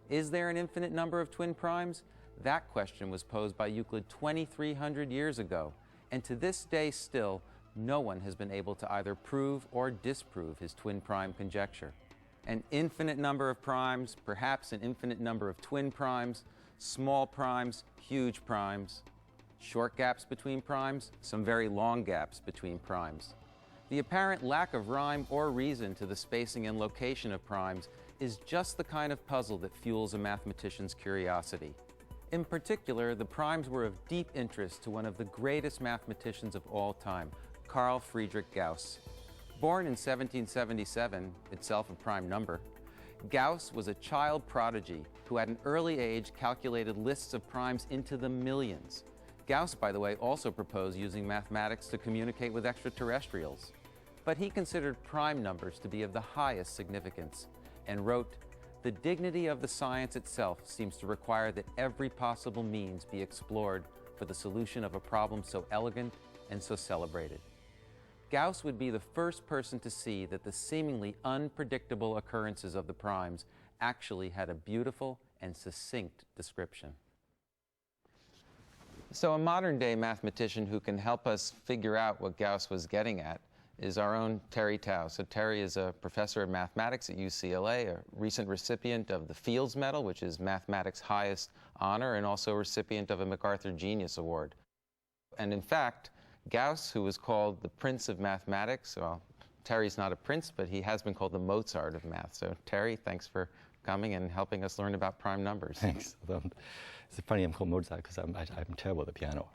Is there an infinite number of twin primes? That question was posed by Euclid 2,300 years ago, and to this day still, no one has been able to either prove or disprove his twin prime conjecture. An infinite number of primes, perhaps an infinite number of twin primes, small primes, huge primes, short gaps between primes, some very long gaps between primes. The apparent lack of rhyme or reason to the spacing and location of primes is just the kind of puzzle that fuels a mathematician's curiosity. In particular, the primes were of deep interest to one of the greatest mathematicians of all time, Carl Friedrich Gauss. Born in 1777, itself a prime number, Gauss was a child prodigy who at an early age calculated lists of primes into the millions. Gauss, by the way, also proposed using mathematics to communicate with extraterrestrials. But he considered prime numbers to be of the highest significance and wrote, "The dignity of the science itself seems to require that every possible means be explored for the solution of a problem so elegant and so celebrated." Gauss would be the first person to see that the seemingly unpredictable occurrences of the primes actually had a beautiful and succinct description. So a modern-day mathematician who can help us figure out what Gauss was getting at is our own Terry Tao. So Terry is a professor of mathematics at UCLA, a recent recipient of the Fields Medal, which is mathematics' highest honor, and also a recipient of a MacArthur Genius Award. And in fact, Gauss, who was called the Prince of Mathematics, well, Terry's not a prince, but he has been called the Mozart of math. So Terry, thanks for coming and helping us learn about prime numbers. Thanks. It's funny I'm called Mozart because I'm terrible at the piano.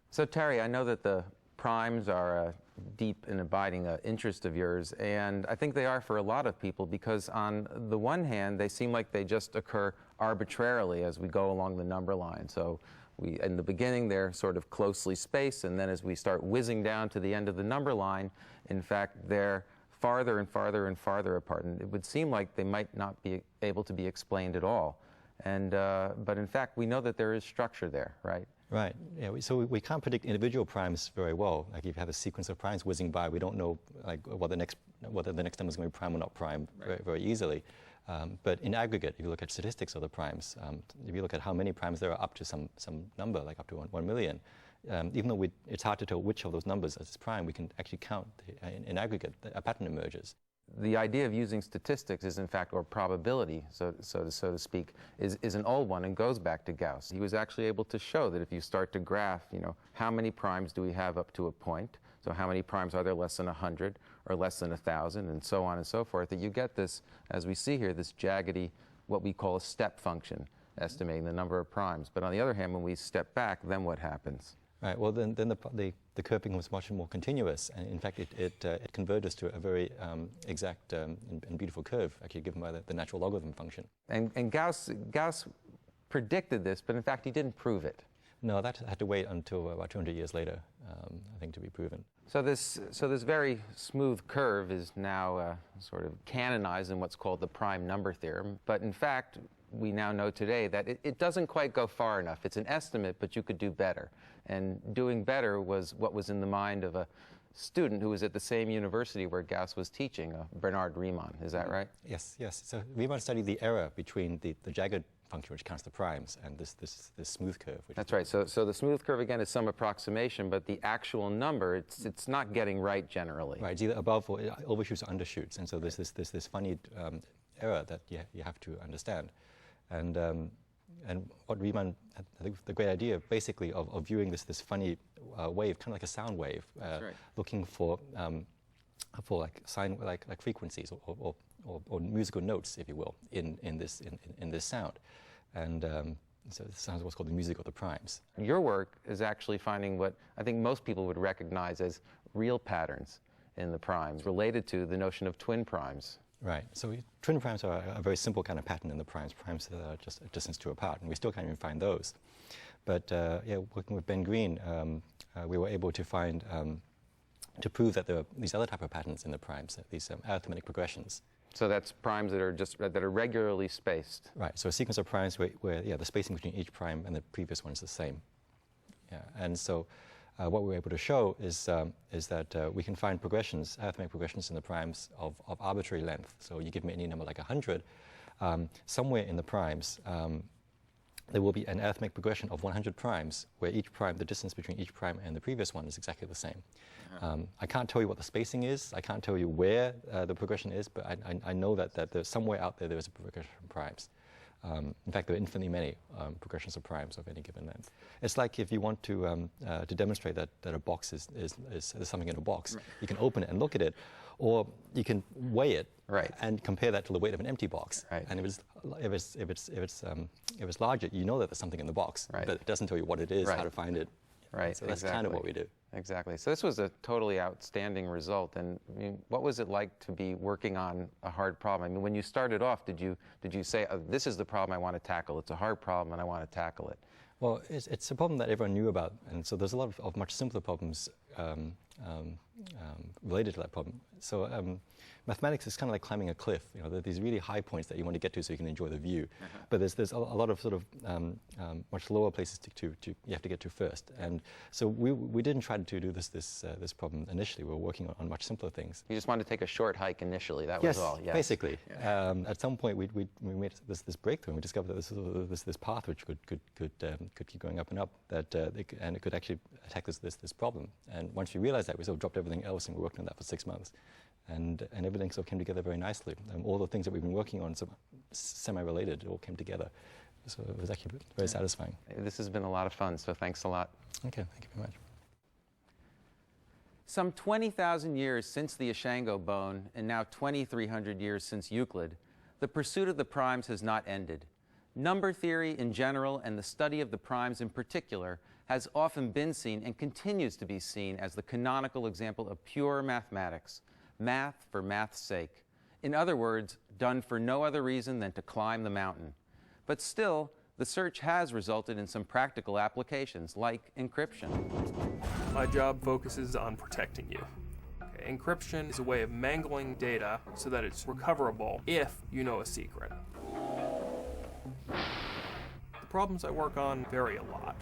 So Terry, I know that the primes are a deep and abiding interest of yours, and I think they are for a lot of people because on the one hand, they seem like they just occur arbitrarily as we go along the number line. So in the beginning, they're sort of closely spaced, and then as we start whizzing down to the end of the number line, in fact, they're farther and farther and farther apart. And it would seem like they might not be able to be explained at all. And, but in fact, we know that there is structure there, right? Right. Yeah. So we can't predict individual primes very well. Like if you have a sequence of primes whizzing by, we don't know like whether the next number is going to be prime or not prime very easily. But in aggregate, if you look at statistics of the primes, if you look at how many primes there are up to some number, like up to 1 million, even though it's hard to tell which of those numbers is prime, we can actually count in aggregate a pattern emerges. The idea of using statistics is in fact, or probability, so to speak, is an old one and goes back to Gauss. He was actually able to show that if you start to graph, how many primes do we have up to a point? So how many primes are there less than 100 or less than 1,000 and so on and so forth, that you get this, as we see here, this jaggedy, what we call a step function, estimating the number of primes. But on the other hand, when we step back, then what happens? Right. Well, then the curve becomes much more continuous, and in fact, it converges to a very exact and beautiful curve, actually given by the natural logarithm function. And Gauss predicted this, but in fact, he didn't prove it. No, that had to wait until about 200 years later, I think, to be proven. So this very smooth curve is now sort of canonized in what's called the prime number theorem. But in fact, we now know today that it doesn't quite go far enough. It's an estimate, but you could do better. And doing better was what was in the mind of a student who was at the same university where Gauss was teaching, Bernard Riemann. Is that right? Yes, yes. So Riemann studied the error between the jagged function, which counts the primes, and this smooth curve. That's right. So the smooth curve, again, is some approximation, but the actual number, it's not getting right generally. Right. It's either above or overshoots or undershoots. And so there's this funny error that you have to understand. And what Riemann had, I think, the great idea basically of viewing this funny wave, kind of like a sound wave, right, looking for like frequencies or musical notes, if you will, in this sound, and so this sounds what's called the music of the primes. Your work is actually finding what I think most people would recognize as real patterns in the primes related to the notion of twin primes. Right. So twin primes are a very simple kind of pattern in the primes. Primes that are just a distance 2 apart, and we still can't even find those. But yeah, working with Ben Green, we were able to find to prove that there are these other type of patterns in the primes, these arithmetic progressions. So that's primes that are regularly spaced. Right. So a sequence of primes where the spacing between each prime and the previous one is the same. Yeah. And so what we were able to show is that we can find progressions, arithmetic progressions in the primes of arbitrary length. So you give me any number like 100, somewhere in the primes, there will be an arithmetic progression of 100 primes, where each prime, the distance between each prime and the previous one is exactly the same. I can't tell you what the spacing is. I can't tell you where the progression is, but I know that there's somewhere out there is a progression of primes. In fact, there are infinitely many progressions of primes of any given length. It's like if you want to demonstrate that a box is something in a box, you can open it and look at it, or you can weigh it and compare that to the weight of an empty box. And if it's larger, you know that there's something in the box, but it doesn't tell you what it is, how to find it. So that's kind of what we do. Exactly. So this was a totally outstanding result. And I mean, what was it like to be working on a hard problem? I mean, when you started off, did you say, this is the problem I want to tackle? It's a hard problem, and I want to tackle it. Well, it's a problem that everyone knew about, and so there's a lot of much simpler problems related to that problem. So mathematics is kind of like climbing a cliff. You know, there are these really high points that you want to get to so you can enjoy the view. But there's a lot of sort of much lower places you have to get to first. And so we didn't try to do this problem initially. We were working on much simpler things. You just wanted to take a short hike initially. That was all. Yes, basically. At some point we made this breakthrough, and we discovered that this path which could keep going up and up, and it could actually attack this problem. And once we realized that, we sort of dropped everything else, and we worked on that for 6 months. And everything sort of came together very nicely. All the things that we've been working on, semi-related, it all came together. So it was actually very satisfying. This has been a lot of fun, so thanks a lot. Okay, thank you very much. Some 20,000 years since the Ishango bone, and now 2,300 years since Euclid, the pursuit of the primes has not ended. Number theory in general, and the study of the primes in particular, has often been seen and continues to be seen as the canonical example of pure mathematics. Math for math's sake. In other words, done for no other reason than to climb the mountain. But still, the search has resulted in some practical applications, like encryption. My job focuses on protecting you. Encryption is a way of mangling data so that it's recoverable if you know a secret. The problems I work on vary a lot.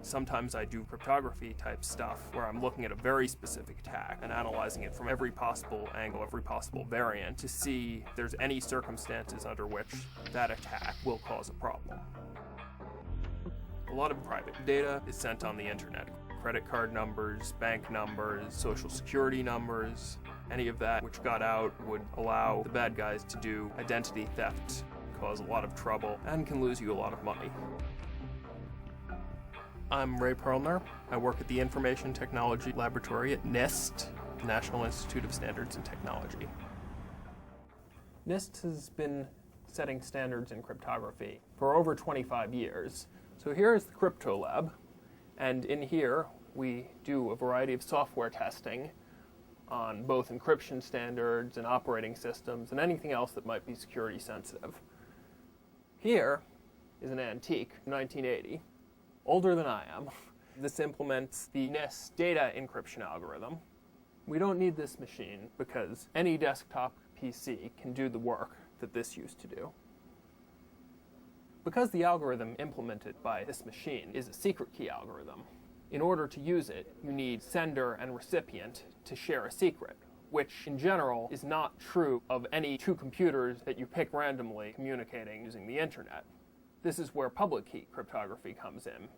Sometimes I do cryptography type stuff where I'm looking at a very specific attack and analyzing it from every possible angle, every possible variant to see if there's any circumstances under which that attack will cause a problem. A lot of private data is sent on the internet. Credit card numbers, bank numbers, social security numbers, any of that which got out would allow the bad guys to do identity theft, cause a lot of trouble, and can lose you a lot of money. I'm Ray Perlner. I work at the Information Technology Laboratory at NIST, the National Institute of Standards and Technology. NIST has been setting standards in cryptography for over 25 years. So here is the Crypto Lab, and in here we do a variety of software testing on both encryption standards and operating systems and anything else that might be security sensitive. Here is an antique, 1980. Older than I am. This implements the NIST data encryption algorithm. We don't need this machine because any desktop PC can do the work that this used to do. Because the algorithm implemented by this machine is a secret key algorithm, in order to use it, you need sender and recipient to share a secret, which in general is not true of any two computers that you pick randomly communicating using the internet. This is where public key cryptography comes in.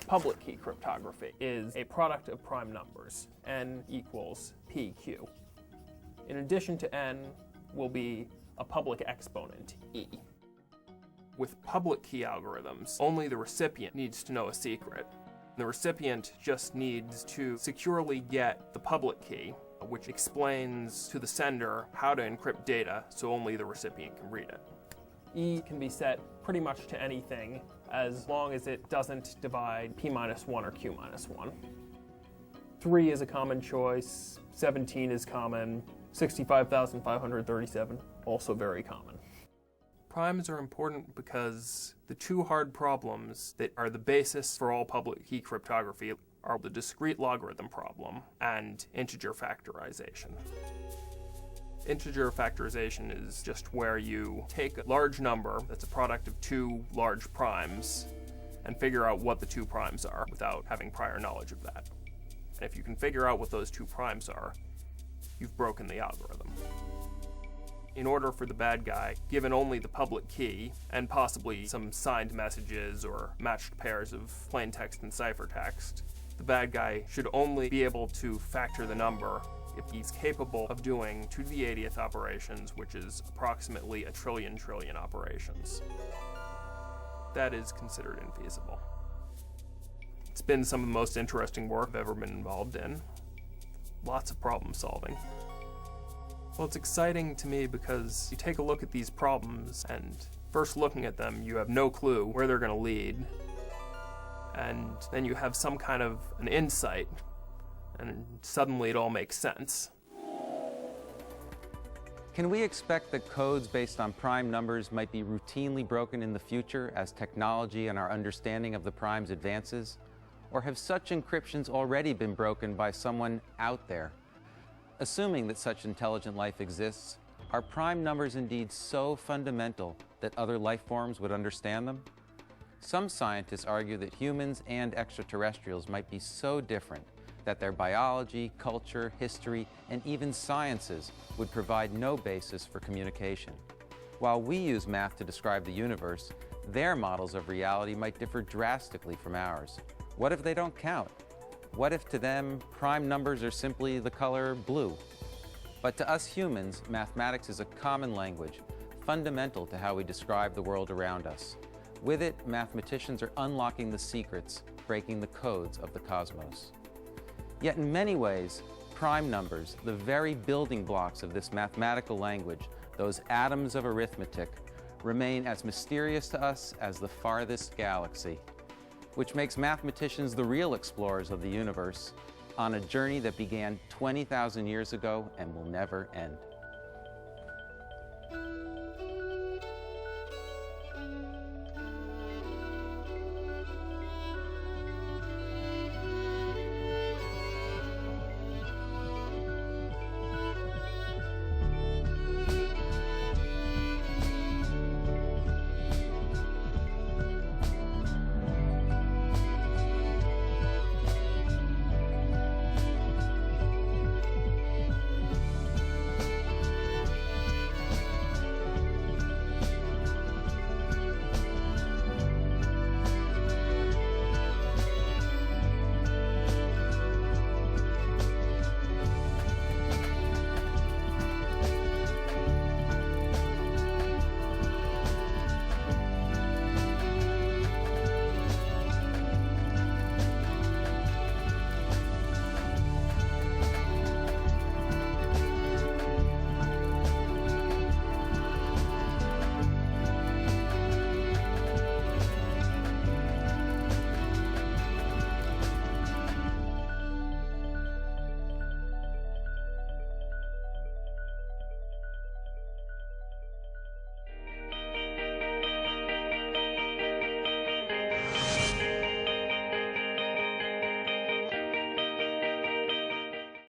Public key cryptography is a product of prime numbers, n equals pq. In addition to n will be a public exponent, e. With public key algorithms, only the recipient needs to know a secret. The recipient just needs to securely get the public key, which explains to the sender how to encrypt data so only the recipient can read it. E can be set pretty much to anything as long as it doesn't divide p-1 or q-1. 3 is a common choice, 17 is common, 65,537 also very common. Primes are important because the two hard problems that are the basis for all public key cryptography are the discrete logarithm problem and integer factorization. Integer factorization is just where you take a large number that's a product of two large primes and figure out what the two primes are without having prior knowledge of that. And if you can figure out what those two primes are, you've broken the algorithm. In order for the bad guy, given only the public key, and possibly some signed messages or matched pairs of plain text and ciphertext, the bad guy should only be able to factor the number if he's capable of doing 2 to the 80th operations, which is approximately a trillion operations. That is considered infeasible. It's been some of the most interesting work I've ever been involved in. Lots of problem solving. Well, it's exciting to me because you take a look at these problems, and first looking at them, you have no clue where they're going to lead. And then you have some kind of an insight, and suddenly it all makes sense. Can we expect that codes based on prime numbers might be routinely broken in the future as technology and our understanding of the primes advances? Or have such encryptions already been broken by someone out there? Assuming that such intelligent life exists, are prime numbers indeed so fundamental that other life forms would understand them? Some scientists argue that humans and extraterrestrials might be so different that their biology, culture, history, and even sciences would provide no basis for communication. While we use math to describe the universe, their models of reality might differ drastically from ours. What if they don't count? What if to them, prime numbers are simply the color blue? But to us humans, mathematics is a common language, fundamental to how we describe the world around us. With it, mathematicians are unlocking the secrets, breaking the codes of the cosmos. Yet in many ways, prime numbers, the very building blocks of this mathematical language, those atoms of arithmetic, remain as mysterious to us as the farthest galaxy, which makes mathematicians the real explorers of the universe on a journey that began 20,000 years ago and will never end.